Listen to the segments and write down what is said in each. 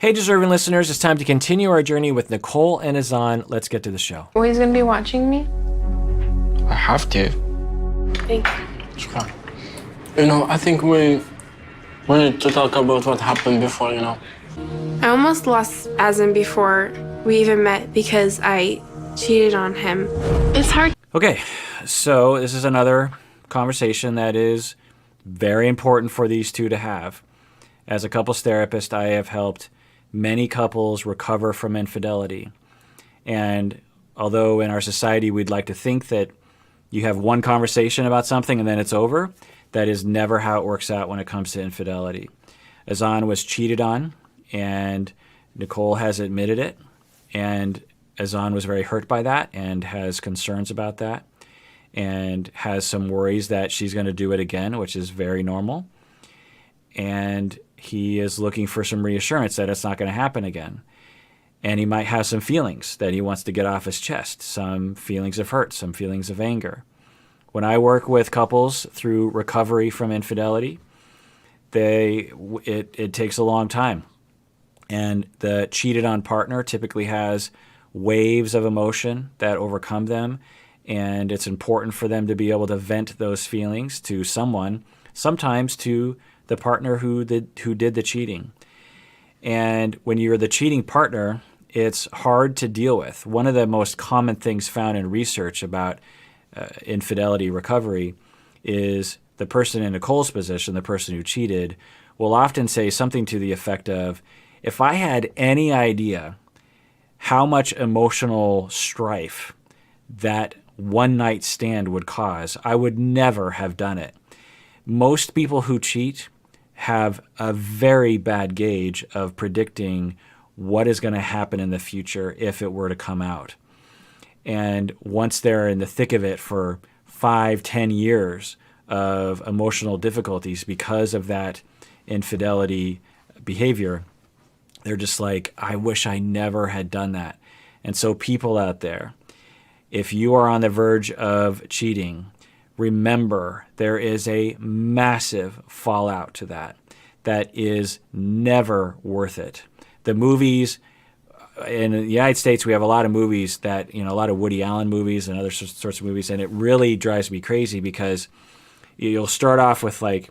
Hey, deserving listeners, it's time to continue our journey with Nicole and Azan. Let's get to the show. Always gonna be watching me? I have to. Thank you. Sure. You know, I think we need to talk about what happened before, I almost lost Azan before we even met because I cheated on him. It's hard. Okay, so this is another conversation that is very important for these two to have. As a couples therapist, I have helped many couples recover from infidelity. And although in our society we'd like to think that you have one conversation about something and then it's over, that is never how it works out when it comes to infidelity. Azan was cheated on, and Nicole has admitted it. And Azan was very hurt by that and has concerns about that and has some worries that she's going to do it again, which is very normal. And he is looking for some reassurance that it's not going to happen again. And he might have some feelings that he wants to get off his chest, some feelings of hurt, some feelings of anger. When I work with couples through recovery from infidelity, it takes a long time. And the cheated on partner typically has waves of emotion that overcome them. And it's important for them to be able to vent those feelings to someone, sometimes to the partner who did the cheating. And when you're the cheating partner, it's hard to deal with. One of the most common things found in research about infidelity recovery is the person in Nicole's position, the person who cheated, will often say something to the effect of, if I had any idea how much emotional strife that one night stand would cause, I would never have done it. Most people who cheat have a very bad gauge of predicting what is going to happen in the future if it were to come out. And once they're in the thick of it for 5-10 years of emotional difficulties because of that infidelity behavior, they're just like, I wish I never had done that. And so people out there, if you are on the verge of cheating, remember, there is a massive fallout to that is never worth it. The movies, in the United States, we have a lot of movies that, a lot of Woody Allen movies and other sorts of movies, and it really drives me crazy because you'll start off with a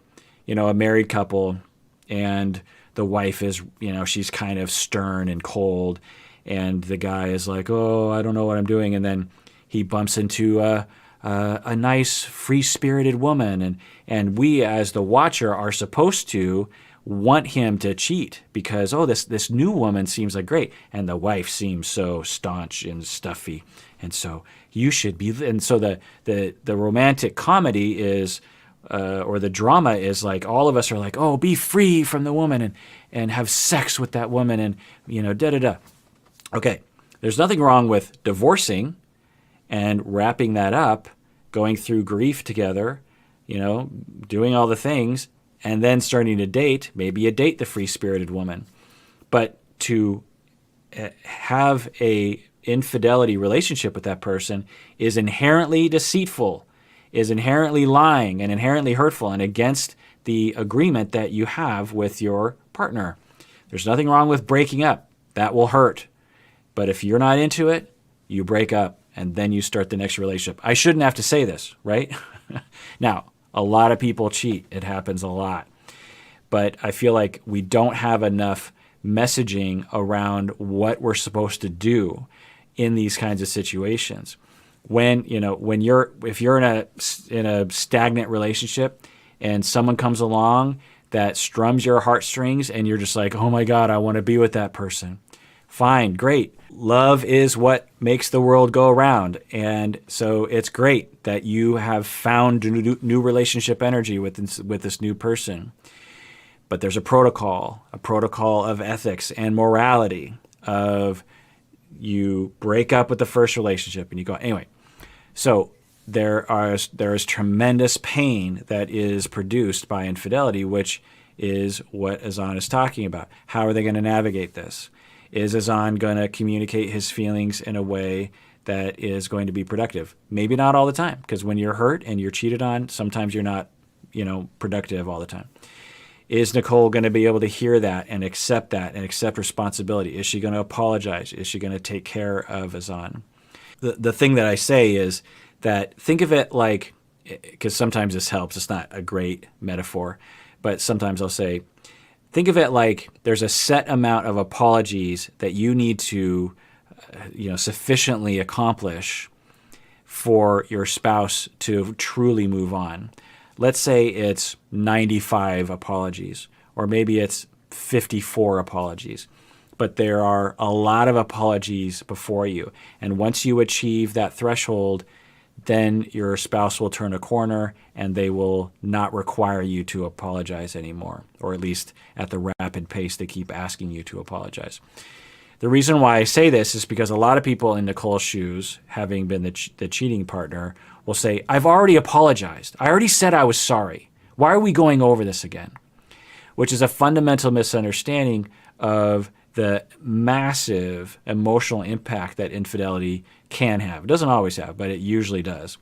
married couple, and the wife is, she's kind of stern and cold, and the guy is like, oh, I don't know what I'm doing, and then he bumps into a nice, free-spirited woman, and we, as the watcher, are supposed to want him to cheat because, this new woman seems like great, and the wife seems so staunch and stuffy, and so you should be. And so the romantic comedy is, or the drama is like, all of us are like, oh, be free from the woman and have sex with that woman, and da-da-da. Okay, there's nothing wrong with divorcing and wrapping that up, going through grief together, doing all the things, and then starting to date. Maybe you date the free-spirited woman. But to have a infidelity relationship with that person is inherently deceitful, is inherently lying, and inherently hurtful, and against the agreement that you have with your partner. There's nothing wrong with breaking up. That will hurt. But if you're not into it, you break up, and then you start the next relationship. I shouldn't have to say this, right? Now, a lot of people cheat. It happens a lot. But I feel like we don't have enough messaging around what we're supposed to do in these kinds of situations. If you're in a stagnant relationship and someone comes along that strums your heartstrings and you're just like, oh my God, I want to be with that person. Fine, great. Love is what makes the world go around. And so it's great that you have found new relationship energy with this new person. But there's a protocol of ethics and morality of you break up with the first relationship and you go, anyway. So there is tremendous pain that is produced by infidelity, which is what Azan is talking about. How are they going to navigate this? Is Azan going to communicate his feelings in a way that is going to be productive? Maybe not all the time, because when you're hurt and you're cheated on, sometimes you're not, productive all the time. Is Nicole going to be able to hear that and accept responsibility? Is she going to apologize? Is she going to take care of Azan? The thing that I say is that think of it like, because sometimes this helps, it's not a great metaphor, but sometimes I'll say, think of it like there's a set amount of apologies that you need to sufficiently accomplish for your spouse to truly move on. Let's say it's 95 apologies, or maybe it's 54 apologies. But there are a lot of apologies before you. And once you achieve that threshold, then your spouse will turn a corner and they will not require you to apologize anymore, or at least at the rapid pace they keep asking you to apologize. The reason why I say this is because a lot of people in Nicole's shoes, having been the cheating partner, will say, I've already apologized. I already said I was sorry. Why are we going over this again? Which is a fundamental misunderstanding of the massive emotional impact that infidelity can have. It doesn't always have, but it usually does.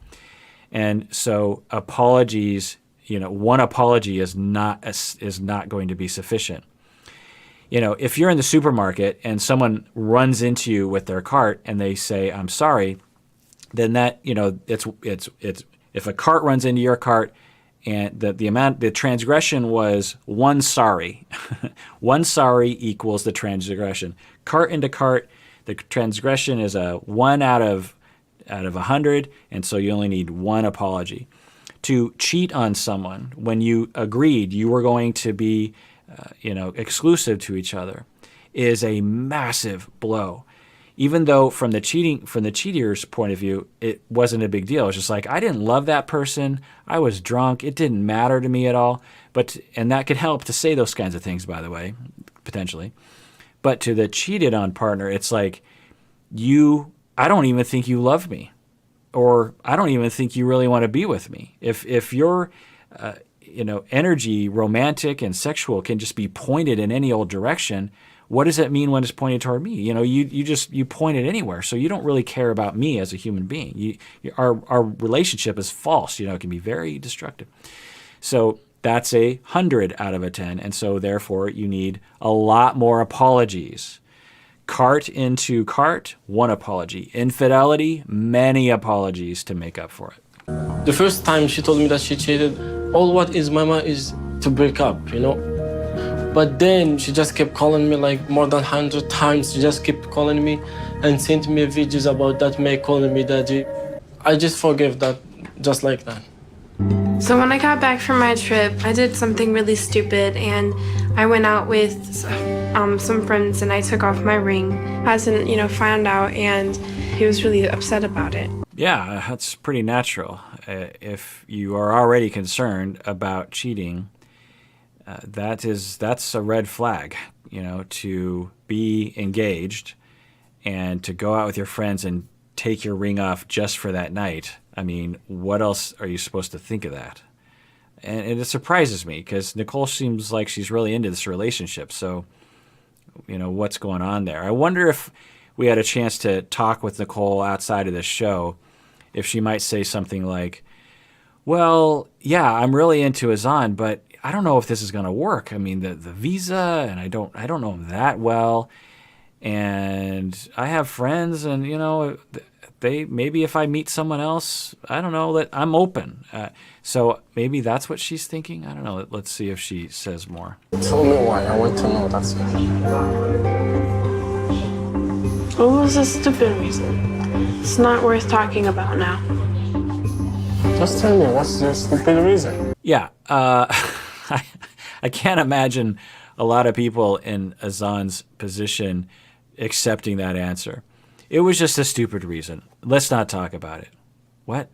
And so apologies, one apology is not going to be sufficient. If you're in the supermarket and someone runs into you with their cart and they say, I'm sorry, then that, it's if a cart runs into your cart and the transgression was one sorry, one sorry equals the transgression. Cart into cart, the transgression is a 1 out of 100, and so you only need one apology. To cheat on someone when you agreed you were going to be exclusive to each other is a massive blow. Even though from the cheater's point of view, it wasn't a big deal. It was just like, I didn't love that person. I was drunk. It didn't matter to me at all. And that could help to say those kinds of things, by the way, potentially. But to the cheated on partner, it's like, I don't even think you love me, or I don't even think you really want to be with me. If your energy, romantic and sexual, can just be pointed in any old direction, what does it mean when it's pointed toward me? You point it anywhere, so you don't really care about me as a human being. Our relationship is false. It can be very destructive. So that's 100 out of 10, and so therefore you need a lot more apologies. Cart into cart, one apology. Infidelity, many apologies to make up for it. The first time she told me that she cheated, all what is mama is to break up, But then she just kept calling me like more than 100 times. She just kept calling me and sent me videos about that man calling me daddy. I just forgave that, just like that. So when I got back from my trip, I did something really stupid, and I went out with some friends and I took off my ring. Hasn't, found out, and he was really upset about it. Yeah, that's pretty natural. If you are already concerned about cheating, that's a red flag, to be engaged and to go out with your friends and take your ring off just for that night. I mean, what else are you supposed to think of that? And it surprises me because Nicole seems like she's really into this relationship. So, what's going on there? I wonder if we had a chance to talk with Nicole outside of this show, if she might say something like, well, yeah, I'm really into Azan, but I don't know if this is going to work. I mean, the visa, and I don't know him that well, and I have friends, and maybe if I meet someone else, I don't know, that I'm open. So maybe that's what she's thinking. I don't know. Let's see if she says more. Tell me why. I want to know. That's it. What was a stupid reason? It's not worth talking about now. Just tell me, what's your stupid reason? Yeah. I can't imagine a lot of people in Azan's position accepting that answer. It was just a stupid reason. Let's not talk about it. What?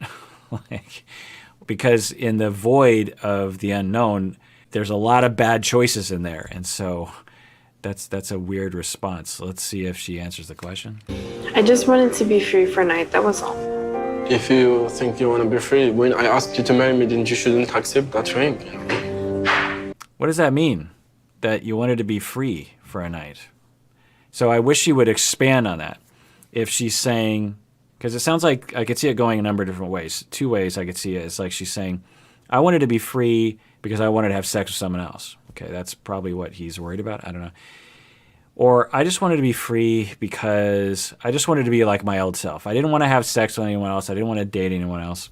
Because in the void of the unknown, there's a lot of bad choices in there. And so that's a weird response. Let's see if she answers the question. I just wanted to be free for a night, that was all. If you think you want to be free, when I asked you to marry me, then you shouldn't accept that ring. What does that mean? That you wanted to be free for a night? So I wish she would expand on that. If she's saying, because it sounds like I could see it going a number of different ways. Two ways I could see it. It's like she's saying, I wanted to be free because I wanted to have sex with someone else. Okay, that's probably what he's worried about. I don't know. Or I just wanted to be free because I just wanted to be like my old self. I didn't want to have sex with anyone else. I didn't want to date anyone else.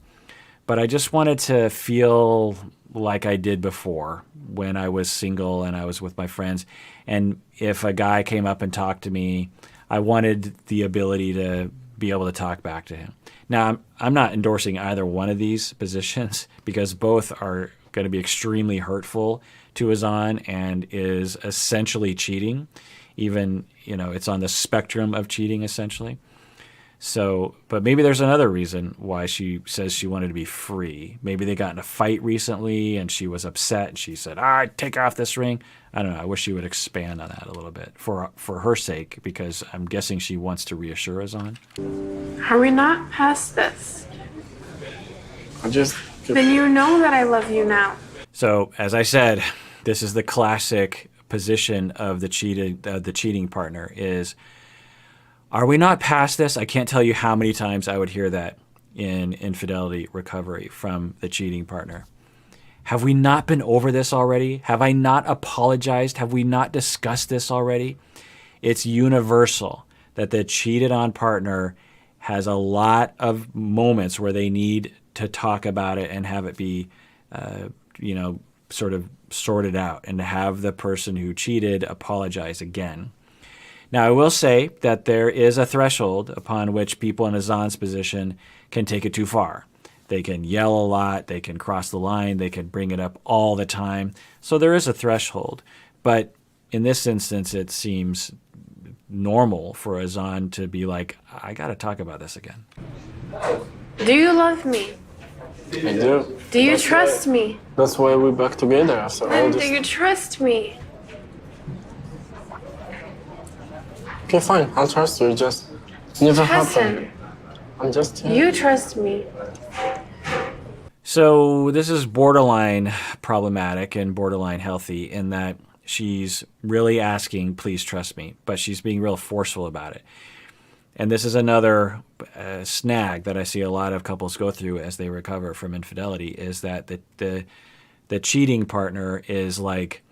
But I just wanted to feel like I did before when I was single and I was with my friends. And if a guy came up and talked to me, I wanted the ability to be able to talk back to him. Now, I'm not endorsing either one of these positions because both are going to be extremely hurtful to Azan and is essentially cheating. Even, it's on the spectrum of cheating, essentially. So, but maybe there's another reason why she says she wanted to be free. Maybe they got in a fight recently and she was upset and she said, take off this ring. I don't know. I wish she would expand on that a little bit for her sake, because I'm guessing she wants to reassure Azan. Are we not past this? Then you know that I love you now. So, as I said, this is the classic position of the cheating partner is, are we not past this? I can't tell you how many times I would hear that in infidelity recovery from the cheating partner. Have we not been over this already? Have I not apologized? Have we not discussed this already? It's universal that the cheated on partner has a lot of moments where they need to talk about it and have it be, sort of sorted out, and to have the person who cheated apologize again. Now, I will say that there is a threshold upon which people in Azan's position can take it too far. They can yell a lot, they can cross the line, they can bring it up all the time. So there is a threshold. But in this instance, it seems normal for Azan to be like, I got to talk about this again. Do you love me? I do. Do you trust me? That's why we're back together after all And do this. you trust me? Okay, fine. I'll trust you. Just never happened. Listen, I'm just here. you trust me. So this is borderline problematic and borderline healthy in that she's really asking, please trust me, but she's being real forceful about it. And this is another snag that I see a lot of couples go through as they recover from infidelity, is that the cheating partner is like,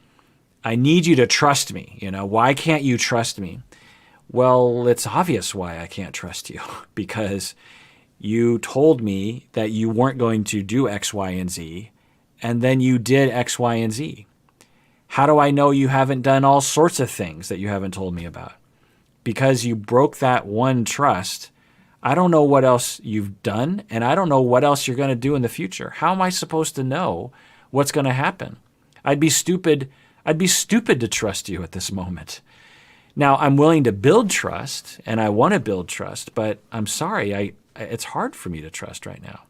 I need you to trust me. Why can't you trust me? Well, it's obvious why I can't trust you, because you told me that you weren't going to do X, Y, and Z, and then you did X, Y, and Z. How do I know you haven't done all sorts of things that you haven't told me about? Because you broke that one trust, I don't know what else you've done, and I don't know what else you're going to do in the future. How am I supposed to know what's going to happen? I'd be stupid to trust you at this moment. Now, I'm willing to build trust, and I want to build trust, but I'm sorry, it's hard for me to trust right now.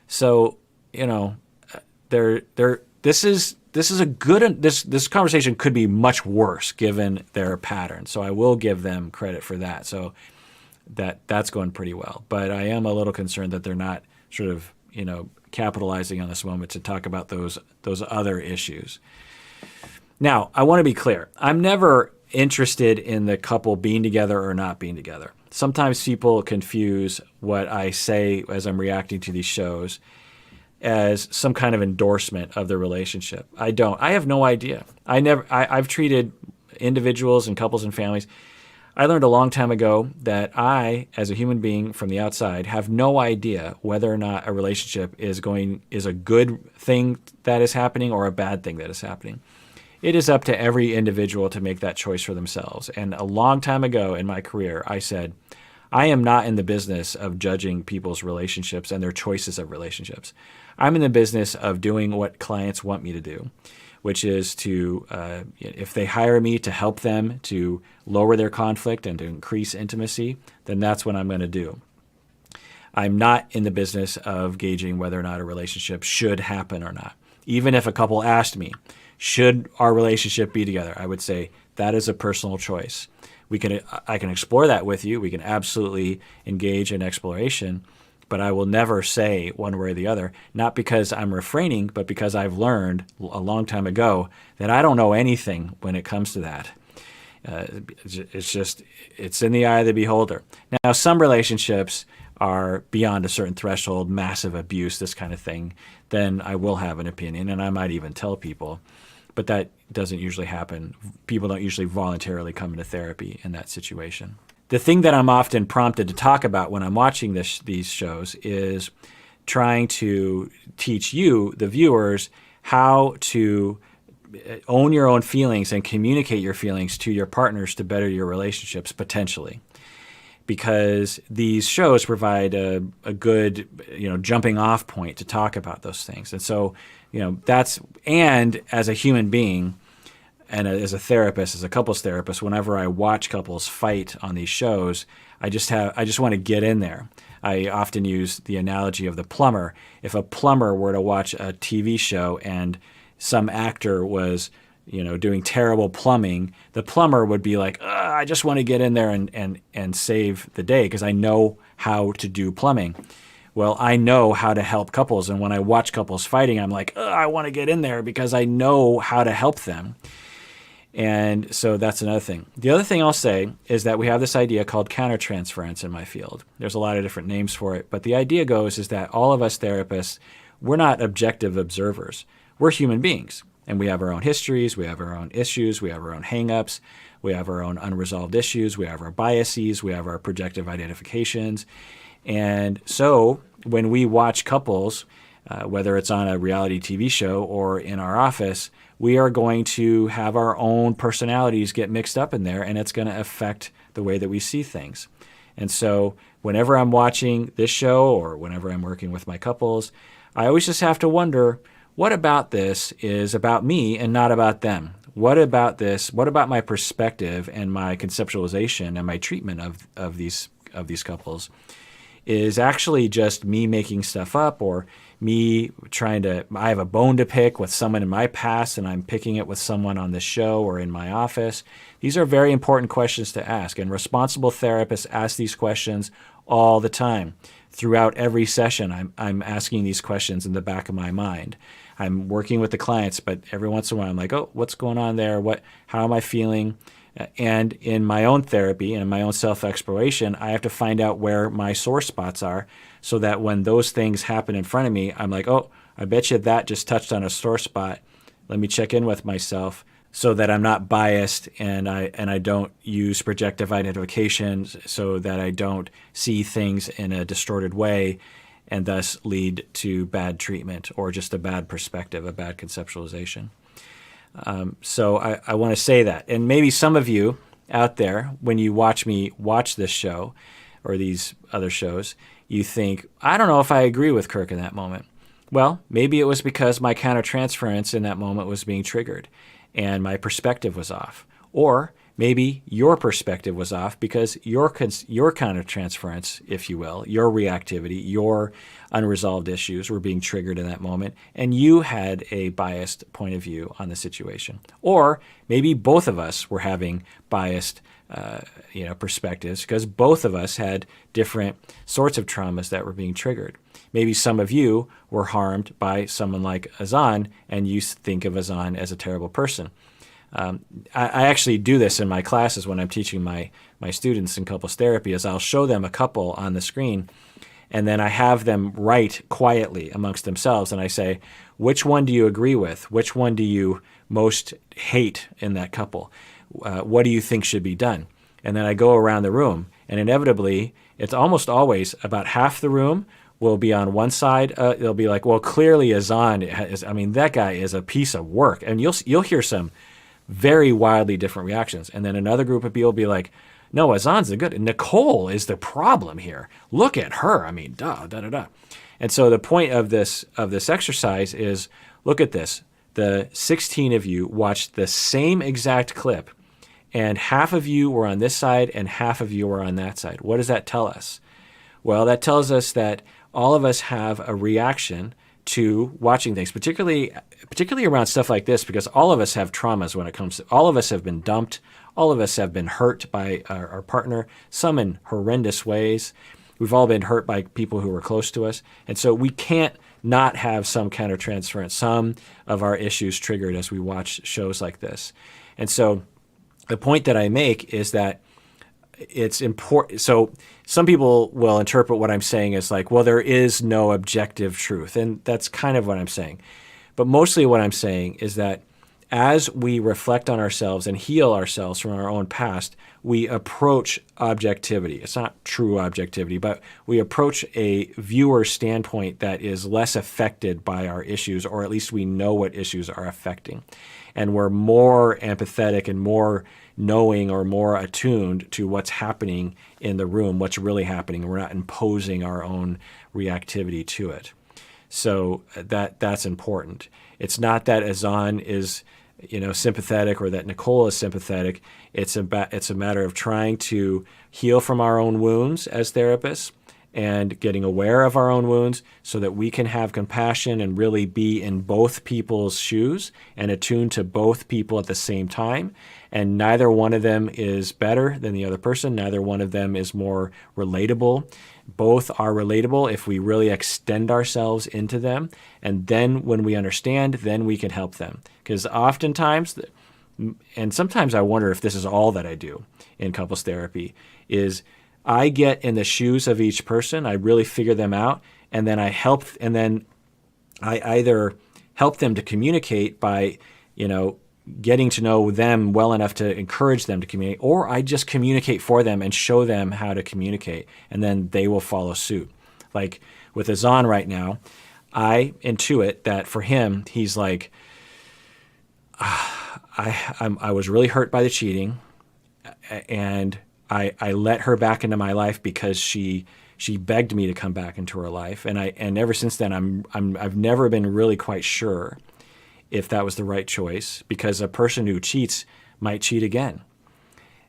So, this conversation could be much worse given their pattern. So I will give them credit for that. So that's going pretty well. But I am a little concerned that they're not sort of, capitalizing on this moment to talk about those other issues. Now, I want to be clear. I'm never interested in the couple being together or not being together. Sometimes people confuse what I say as I'm reacting to these shows as some kind of endorsement of the relationship. I don't. I have no idea. I've treated individuals and couples and families. I learned a long time ago that I, as a human being from the outside, have no idea whether or not a relationship is a good thing that is happening or a bad thing that is happening. It is up to every individual to make that choice for themselves. And a long time ago in my career, I said, I am not in the business of judging people's relationships and their choices of relationships. I'm in the business of doing what clients want me to do, which is to, if they hire me to help them to lower their conflict and to increase intimacy, then that's what I'm going to do. I'm not in the business of gauging whether or not a relationship should happen or not. Even if a couple asked me, should our relationship be together, I would say that is a personal choice. I can explore that with you. We can absolutely engage in exploration, but I will never say one way or the other, not because I'm refraining, but because I've learned a long time ago that I don't know anything when it comes to that. It's in the eye of the beholder. Now, some relationships are beyond a certain threshold, massive abuse, this kind of thing, then I will have an opinion, and I might even tell people. But that doesn't usually happen. People don't usually voluntarily come into therapy in that situation. The thing that I'm often prompted to talk about when I'm watching these shows is trying to teach you, the viewers, how to own your own feelings and communicate your feelings to your partners to better your relationships potentially. Because these shows provide a good, jumping off point to talk about those things. And so, and as a human being and as a therapist, as a couples therapist, whenever I watch couples fight on these shows, I just want to get in there. I often use the analogy of the plumber. If a plumber were to watch a TV show and some actor was, doing terrible plumbing, the plumber would be like, I just want to get in there and save the day because I know how to do plumbing. Well, I know how to help couples. And when I watch couples fighting, I'm like, I want to get in there because I know how to help them. And so that's another thing. The other thing I'll say is that we have this idea called countertransference in my field. There's a lot of different names for it, but the idea goes is that all of us therapists, we're not objective observers. We're human beings, and we have our own histories, we have our own issues, we have our own hang-ups, we have our own unresolved issues, we have our biases, we have our projective identifications. And so when we watch couples, whether it's on a reality TV show or in our office, we are going to have our own personalities get mixed up in there, and it's going to affect the way that we see things. And so whenever I'm watching this show or whenever I'm working with my couples, I always just have to wonder, what about this is about me and not about them? What about this? What about my perspective and my conceptualization and my treatment of these couples is actually just me making stuff up, or me I have a bone to pick with someone in my past and I'm picking it with someone on the show or in my office? These are very important questions to ask, and responsible therapists ask these questions all the time. Throughout every session, I'm asking these questions in the back of my mind. I'm working with the clients, but every once in a while I'm like, what's going on there? How am I feeling? And in my own therapy and in my own self-exploration, I have to find out where my sore spots are so that when those things happen in front of me, I'm like, I bet you that just touched on a sore spot. Let me check in with myself so that I'm not biased and I don't use projective identification, so that I don't see things in a distorted way and thus lead to bad treatment or just a bad perspective, a bad conceptualization. So I want to say that. And maybe some of you out there, when you watch me watch this show or these other shows, you think, I don't know if I agree with Kirk in that moment. Well, maybe it was because my countertransference in that moment was being triggered and my perspective was off. Or maybe your perspective was off because your countertransference, if you will, your reactivity, your unresolved issues were being triggered in that moment, and you had a biased point of view on the situation. Or maybe both of us were having biased perspectives because both of us had different sorts of traumas that were being triggered. Maybe some of you were harmed by someone like Azan, and you think of Azan as a terrible person. I actually do this in my classes when I'm teaching my students in couples therapy, is I'll show them a couple on the screen, and then I have them write quietly amongst themselves, and I say, which one do you agree with? Which one do you most hate in that couple? What do you think should be done? And then I go around the room, and inevitably, it's almost always about half the room will be on one side. They'll be like, well, clearly Azan that guy is a piece of work. And you'll hear some very wildly different reactions. And then another group of people will be like, no, Azan's the good. Nicole is the problem here. Look at her. Da. And so the point of this exercise is, look at this. The 16 of you watched the same exact clip, and half of you were on this side and half of you were on that side. What does that tell us? Well, that tells us that all of us have a reaction to watching things, particularly around stuff like this, because all of us have traumas when it comes to, all of us have been dumped, all of us have been hurt by our partner, some in horrendous ways. We've all been hurt by people who were close to us. And so we can't not have some countertransference, some of our issues triggered as we watch shows like this. And so the point that I make is that it's important. So some people will interpret what I'm saying as like, well, there is no objective truth. And that's kind of what I'm saying. But mostly what I'm saying is that as we reflect on ourselves and heal ourselves from our own past, we approach objectivity. It's not true objectivity, but we approach a viewer standpoint that is less affected by our issues, or at least we know what issues are affecting. And we're more empathetic and more knowing or more attuned to what's happening in the room, what's really happening. We're not imposing our own reactivity to it. So that's important. It's not that Azan is, sympathetic or that Nicole is sympathetic. It's a matter of trying to heal from our own wounds as therapists and getting aware of our own wounds so that we can have compassion and really be in both people's shoes and attuned to both people at the same time. And neither one of them is better than the other person. Neither one of them is more relatable. Both are relatable if we really extend ourselves into them. And then when we understand, then we can help them. Because oftentimes, and sometimes I wonder if this is all that I do in couples therapy, is I get in the shoes of each person, I really figure them out, and then I either help them to communicate by, getting to know them well enough to encourage them to communicate, or I just communicate for them and show them how to communicate, and then they will follow suit. Like with Azan right now, I intuit that for him, he's like, I was really hurt by the cheating, and I let her back into my life because she begged me to come back into her life, and ever since then I've never been really quite sure if that was the right choice, because a person who cheats might cheat again.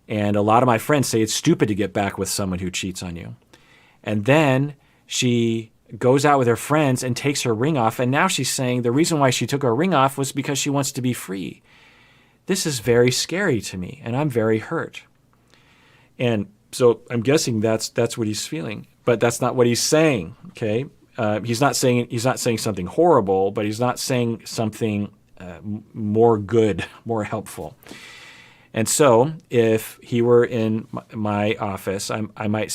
And a lot of my friends say it's stupid to get back with someone who cheats on you. And then she goes out with her friends and takes her ring off, and now she's saying the reason why she took her ring off was because she wants to be free. This is very scary to me, and I'm very hurt. And so I'm guessing that's what he's feeling, but that's not what he's saying. Okay, he's not saying something horrible, but he's not saying something more good, more helpful. And so, if he were in my office, I might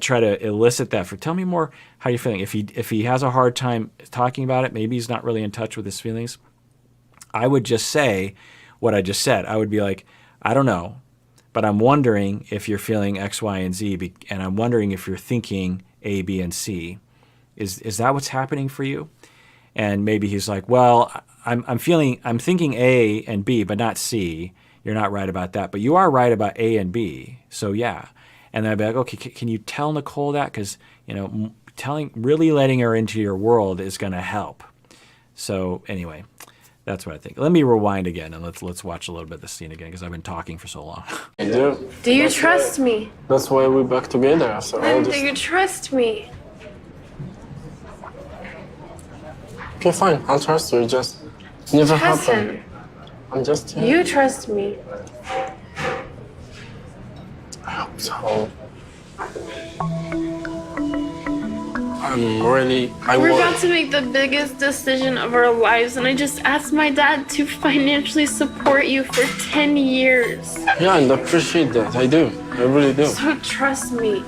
try to elicit that. Tell me more how you're feeling. If he has a hard time talking about it, maybe he's not really in touch with his feelings. I would just say what I just said. I would be like, I don't know, but I'm wondering if you're feeling X, Y, and Z, and I'm wondering if you're thinking A, B, and C. Is that what's happening for you? And maybe he's like, well, I'm thinking A and B, but not C. You're not right about that, but you are right about A and B. So yeah. And then I'd be like, okay, can you tell Nicole that? Because really letting her into your world is going to help. So anyway, that's what I think. Let me rewind again and let's watch a little bit of the scene again, because I've been talking for so long. Do you trust me? That's why we're back together after all Then this. do you trust me? Okay, fine. I'll trust you. It just never happened. Listen, I'm just here. you trust me. I hope so. We're about to make the biggest decision of our lives, and I just asked my dad to financially support you for 10 years. Yeah, and I appreciate that. I do. I really do. So trust me.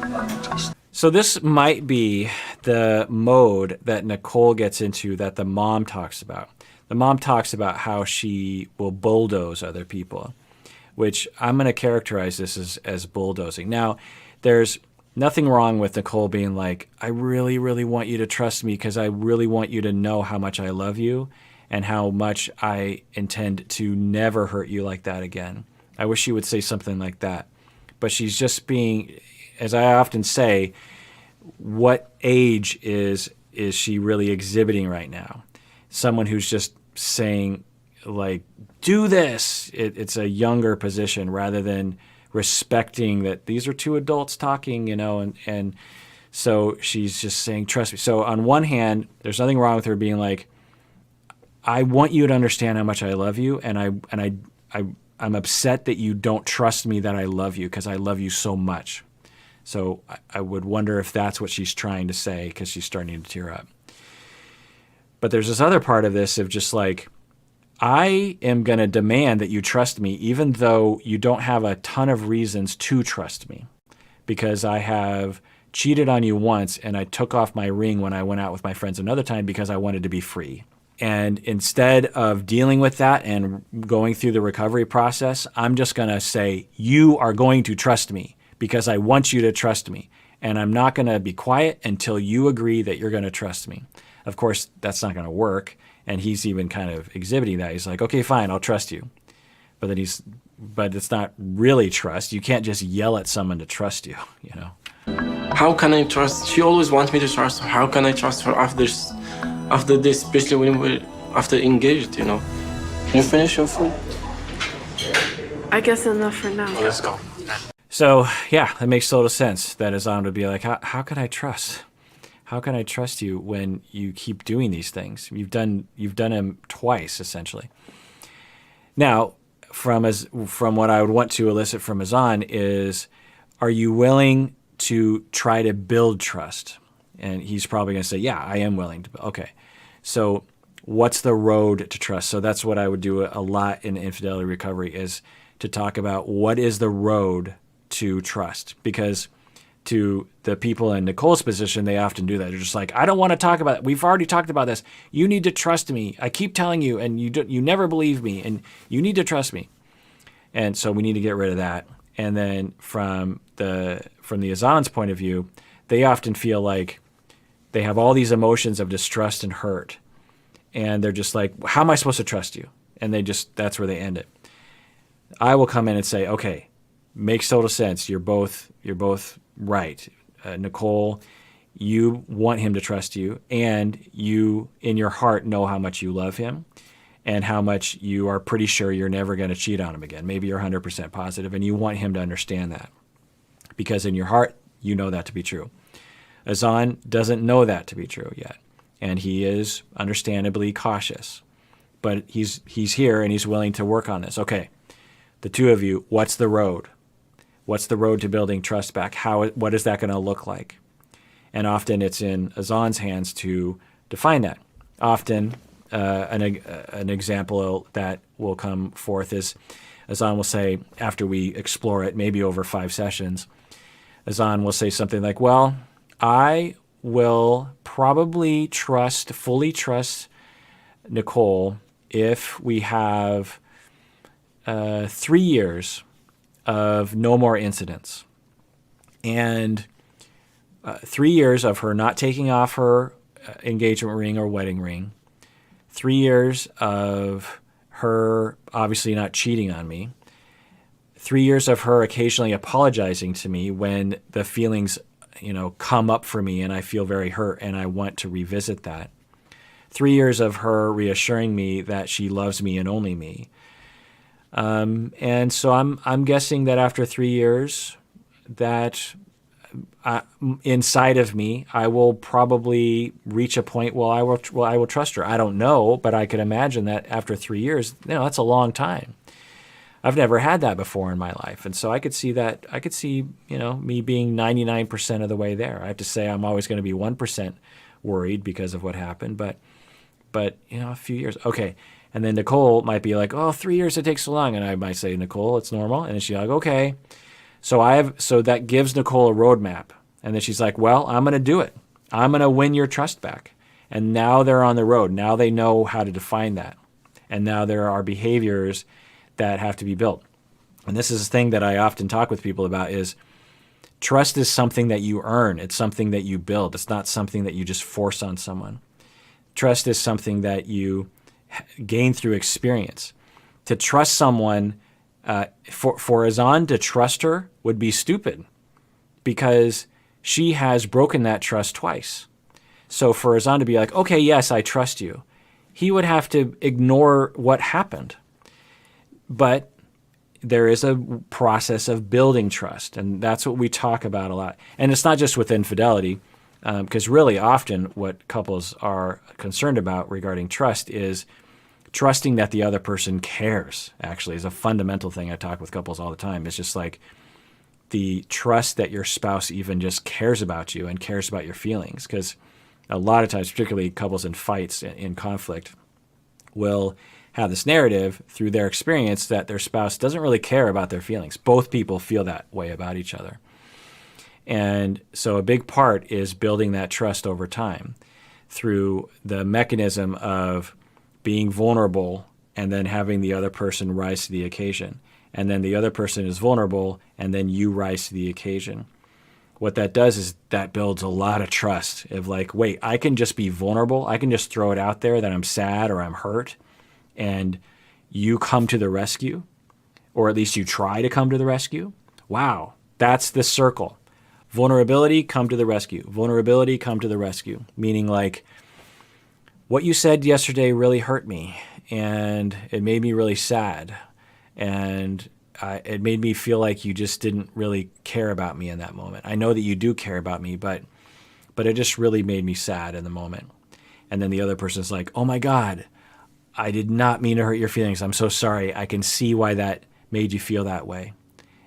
So this might be the mode that Nicole gets into that the mom talks about. The mom talks about how she will bulldoze other people, which I'm going to characterize this as bulldozing. Now, there's nothing wrong with Nicole being like, I really, really want you to trust me because I really want you to know how much I love you and how much I intend to never hurt you like that again. I wish she would say something like that. But she's just being, as I often say, what age is she really exhibiting right now? Someone who's just saying, like, do this. It's a younger position rather than respecting that these are two adults talking, and so she's just saying, trust me. So on one hand, there's nothing wrong with her being like, I want you to understand how much I love you, and I'm upset that you don't trust me that I love you because I love you so much. So I would wonder if that's what she's trying to say, because she's starting to tear up. But there's this other part of this of just like, I am going to demand that you trust me even though you don't have a ton of reasons to trust me. because I have cheated on you once and I took off my ring when I went out with my friends another time because I wanted to be free. And instead of dealing with that and going through the recovery process, I'm just going to say, you are going to trust me because I want you to trust me. And I'm not going to be quiet until you agree that you're going to trust me. Of course, that's not going to work. And he's even kind of exhibiting that. He's like, okay, fine, I'll trust you. But it's not really trust. You can't just yell at someone to trust you, you know. How can I trust? She always wants me to trust her. How can I trust her after this, especially when we're after engaged, you know? You finish your food? I guess enough for now. Let's go. So, yeah, that makes total sense that Azan would be like, how can I trust? How can I trust you when you keep doing these things? You've done them twice, essentially. Now, from what I would want to elicit from Azan is, are you willing to try to build trust? And he's probably going to say, yeah, I am willing to. Okay. So what's the road to trust? So that's what I would do a lot in infidelity recovery, is to talk about what is the road to trust. Because to the people in Nicole's position, they often do that. They're just like, I don't want to talk about it. We've already talked about this. You need to trust me. I keep telling you, and you never believe me, and you need to trust me. And so we need to get rid of that. And then from the Azan's point of view, they often feel like they have all these emotions of distrust and hurt. And they're just like, how am I supposed to trust you? And that's where they end it. I will come in and say, okay, makes total sense. You're both right. Nicole, you want him to trust you, and you in your heart know how much you love him and how much you are pretty sure you're never going to cheat on him again. Maybe you're 100% positive, and you want him to understand that because in your heart, you know that to be true. Azan doesn't know that to be true yet, and he is understandably cautious, but he's here and he's willing to work on this. Okay, the two of you, what's the road? What's the road to building trust back? What is that going to look like? And often it's in Azan's hands to define that. Often an example that will come forth is Azan will say, after we explore it, maybe over 5 sessions, Azan will say something like, well, I will probably fully trust Nicole if we have 3 years of no more incidents. And 3 years of her not taking off her engagement ring or wedding ring. 3 years of her obviously not cheating on me. 3 years of her occasionally apologizing to me when the feelings, come up for me and I feel very hurt and I want to revisit that. 3 years of her reassuring me that she loves me and only me. And so I'm guessing that after 3 years, that inside of me, I will probably reach a point where I will trust her. I don't know, but I could imagine that after 3 years, that's a long time. I've never had that before in my life, and so I could see that. I could see, me being 99% of the way there. I have to say I'm always going to be 1% worried because of what happened, but a few years, okay. And then Nicole might be like, oh, 3 years, it takes so long. And I might say, Nicole, it's normal. And then she's like, okay. So that gives Nicole a roadmap. And then she's like, well, I'm going to do it. I'm going to win your trust back. And now they're on the road. Now they know how to define that. And now there are behaviors that have to be built. And this is a thing that I often talk with people about is trust is something that you earn. It's something that you build. It's not something that you just force on someone. Trust is something that you gain through experience. To trust someone, for Azan to trust her would be stupid because she has broken that trust twice. So for Azan to be like, okay, yes, I trust you, he would have to ignore what happened. But there is a process of building trust, and that's what we talk about a lot. And it's not just with infidelity, because really often what couples are concerned about regarding trust is trusting that the other person cares, actually, is a fundamental thing. I talk with couples all the time. It's just like the trust that your spouse even just cares about you and cares about your feelings. Because a lot of times, particularly couples in fights, in conflict, will have this narrative through their experience that their spouse doesn't really care about their feelings. Both people feel that way about each other. And so a big part is building that trust over time through the mechanism of being vulnerable and then having the other person rise to the occasion. And then the other person is vulnerable and then you rise to the occasion. What that does is that builds a lot of trust of like, wait, I can just be vulnerable. I can just throw it out there that I'm sad or I'm hurt, and you come to the rescue, or at least you try to come to the rescue. Wow, that's the circle. Vulnerability, come to the rescue. Vulnerability, come to the rescue. Meaning like, what you said yesterday really hurt me, and it made me really sad, and it made me feel like you just didn't really care about me in that moment. I know that you do care about me, but it just really made me sad in the moment. And then the other person's like, oh my God, I did not mean to hurt your feelings. I'm so sorry. I can see why that made you feel that way,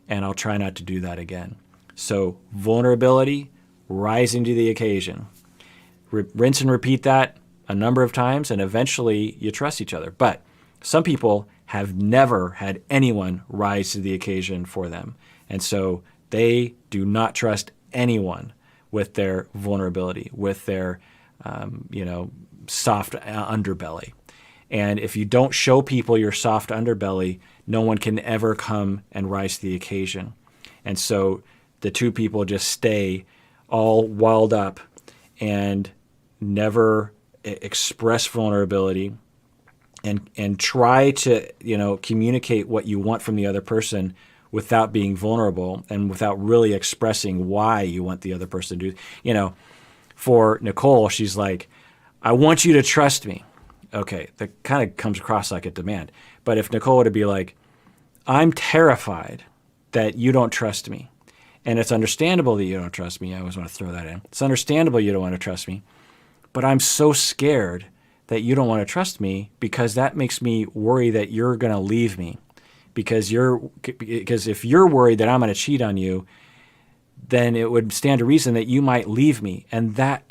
and I'll try not to do that again. So vulnerability, rising to the occasion. Rinse and repeat that a number of times, and eventually you trust each other. But some people have never had anyone rise to the occasion for them. And so they do not trust anyone with their vulnerability, with their, soft underbelly. And if you don't show people your soft underbelly, no one can ever come and rise to the occasion. And so the two people just stay all walled up and never express vulnerability and try to, communicate what you want from the other person without being vulnerable and without really expressing why you want the other person to do. For Nicole, she's like, I want you to trust me. Okay, that kind of comes across like a demand. But if Nicole were to be like, I'm terrified that you don't trust me, and it's understandable that you don't trust me. I always want to throw that in. It's understandable you don't want to trust me, but I'm so scared that you don't want to trust me because that makes me worry that you're going to leave me. Because if you're worried that I'm going to cheat on you, then it would stand to reason that you might leave me. And that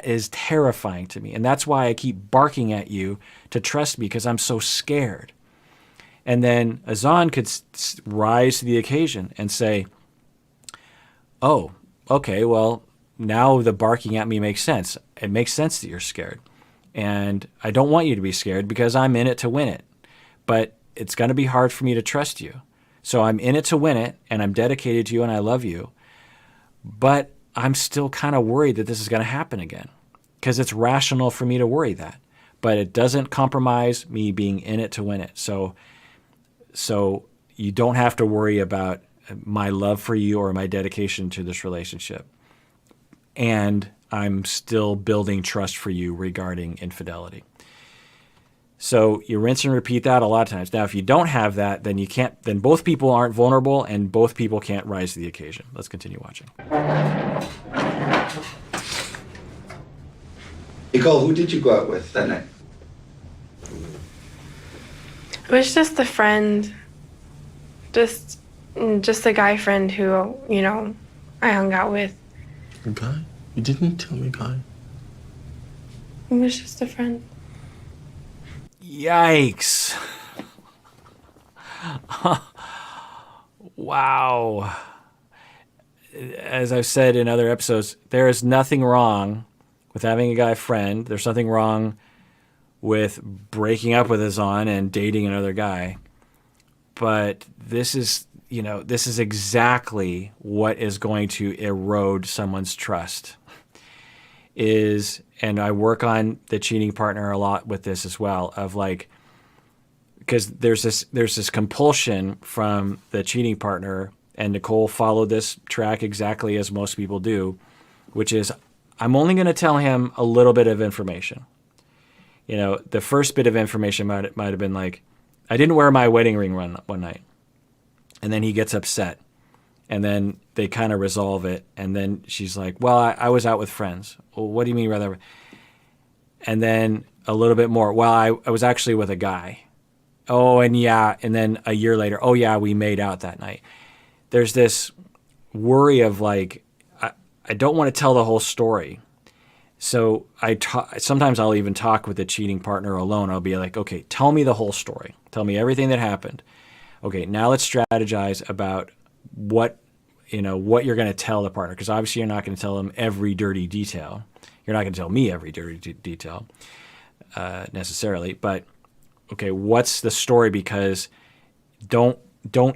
is terrifying to me. And that's why I keep barking at you to trust me, because I'm so scared. And then Azan could rise to the occasion and say, oh, okay, well, now the barking at me makes sense. It makes sense that you're scared. And I don't want you to be scared because I'm in it to win it. But it's going to be hard for me to trust you. So I'm in it to win it, and I'm dedicated to you, and I love you. But I'm still kind of worried that this is going to happen again, because it's rational for me to worry that. But it doesn't compromise me being in it to win it. So you don't have to worry about my love for you or my dedication to this relationship. And I'm still building trust for you regarding infidelity. So you rinse and repeat that a lot of times. Now, if you don't have that, then then both people aren't vulnerable and both people can't rise to the occasion. Let's continue watching. Nicole, who did you go out with that night? It was just a friend, just a guy friend who, I hung out with. A guy? You didn't tell me guy. It was just a friend. Yikes. Wow. As I've said in other episodes, there is nothing wrong with having a guy friend. There's nothing wrong with breaking up with Azan and dating another guy. But this is exactly what is going to erode someone's trust. And I work on the cheating partner a lot with this as well, of like, because there's this compulsion from the cheating partner, and Nicole followed this track exactly as most people do, which is, I'm only going to tell him a little bit of information. The first bit of information might have been like, I didn't wear my wedding ring one night. And then he gets upset. And then they kind of resolve it. And then she's like, well, I was out with friends. Well, what do you mean, rather? And then a little bit more. Well, I was actually with a guy. Oh, and yeah. And then a year later, oh, yeah, we made out that night. There's this worry of like, I don't want to tell the whole story. So sometimes I'll even talk with the cheating partner alone. I'll be like, okay, tell me the whole story. Tell me everything that happened. Okay, now let's strategize about what what you're going to tell the partner, because obviously you're not going to tell them every dirty detail. You're not going to tell me every dirty detail necessarily, but okay, what's the story? Because don't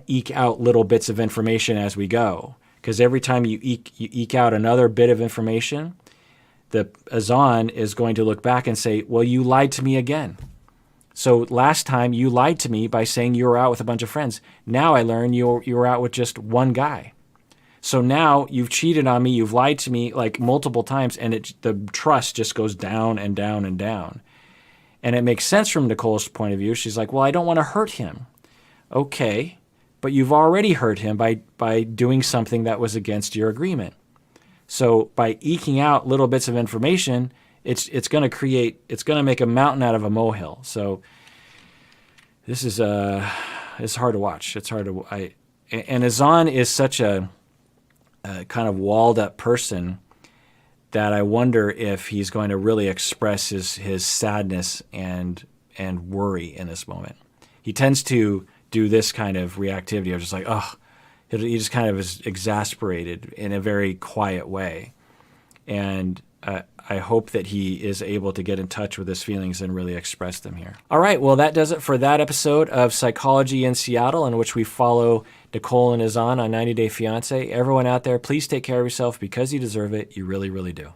eke out little bits of information as we go, because every time you eke out another bit of information, the Azan is going to look back and say, well, you lied to me again. So last time you lied to me by saying you were out with a bunch of friends. Now I learn you were out with just one guy. So now you've cheated on me, you've lied to me like multiple times, and the trust just goes down and down and down. And it makes sense from Nicole's point of view. She's like, well, I don't want to hurt him. Okay, but you've already hurt him by doing something that was against your agreement. So by eking out little bits of information, it's going to make a mountain out of a molehill. So this is it's hard to watch. It's hard to and Azan is such a kind of walled up person that I wonder if he's going to really express his sadness and worry in this moment. He tends to do this kind of reactivity of just like, oh, he just kind of is exasperated in a very quiet way. And I hope that he is able to get in touch with his feelings and really express them here. All right, well, that does it for that episode of Psychology in Seattle, in which we follow Nicole and Azan on 90 Day Fiancé. Everyone out there, please take care of yourself because you deserve it. You really, really do.